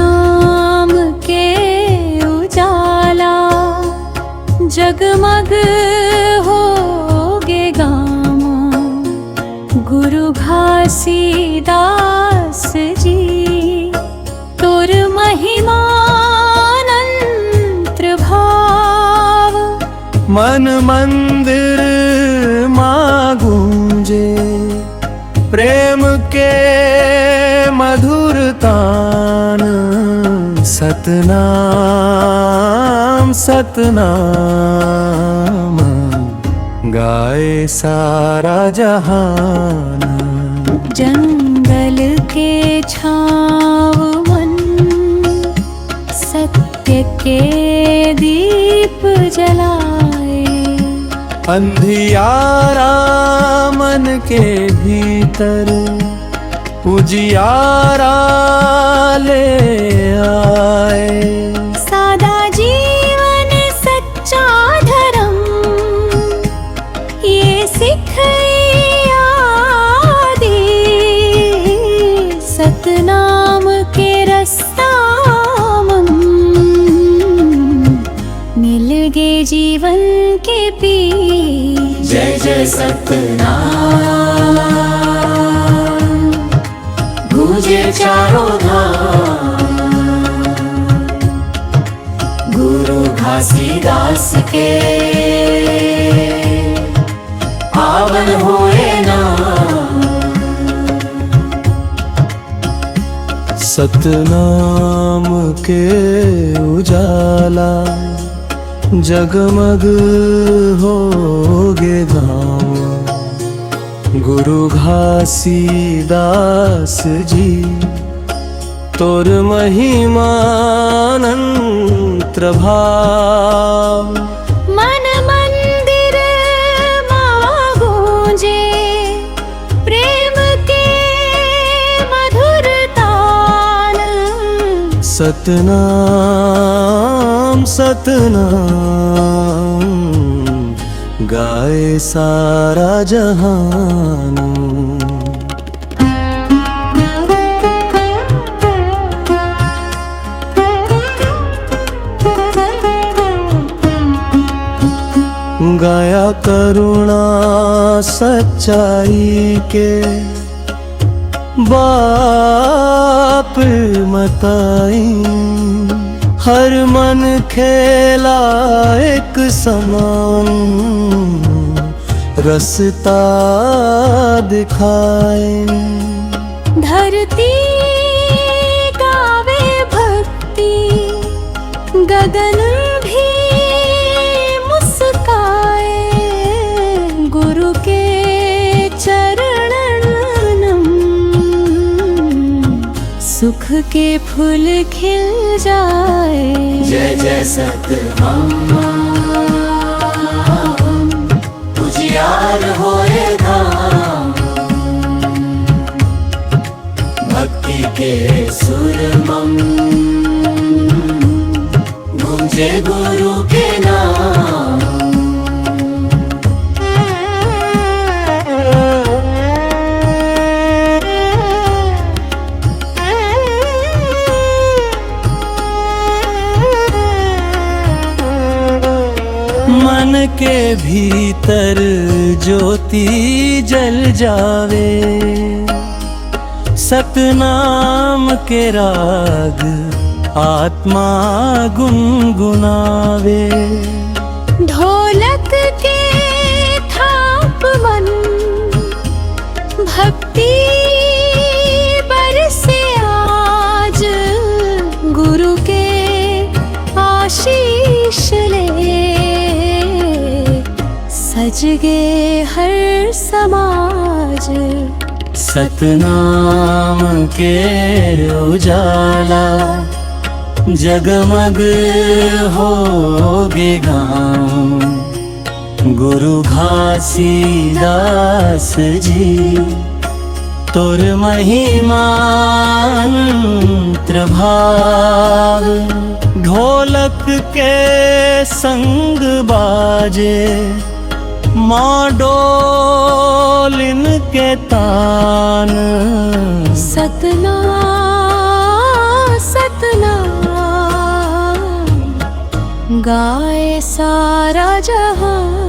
सतनाम के उजाला जगमग होगे गाँव। गुरु घासीदास जी तोर महिमानंत्र भाव। मन मंदिर माँ गूंजे प्रेम के मधुर तान। सतनाम सतनाम गाए सारा जहान। जंगल के छाँव मन सत्य के दीप जलाए। अंधियारा मन के भीतर उजियारा ले आए। सादा जीवन सच्चा धर्म ये सिखाया दी। सतनाम के रास्ता मिल गे जीवन के पी। जय जय सतनाम गूंजे चारों धाम। गुरु घासीदास के पावन होए नाम। सतनाम के उजाला जगमग होगे गाँव। गुरु घासीदास जी तोर महिमानंत्र भाव। मन मंदिर माँ गूंजे प्रेम के मधुर तान। सतनाम सतनाम गाए सारा जहान। गाया करुणा सच्चाई के बाप मताई। हर मन खेला एक समान रस्ता दिखाए। धरती गावे भक्ति गगन भी मुस्काए। गुरु के चरणन सुख के फूल खिल जाए। जय जय सतनाम उजियार होए धाम। भक्ति के सुरमम गूंजे गुरु के नाम। मन के भीतर ज्योति जल जावे। सतनाम के राग आत्मा गुनगुनावे। ढोलक के थाप मन भक्ति बरसे आज। गुरु के आशीष ले सज गे हर समाज। सतनाम के उजाला जगमग होगे गाँव। गुरु घासीदास जी तोर महिमानंत्र भाव। ढोलक के संग बाजे माँ डोलिन के तान। सतना सतना गाए सारा जहां।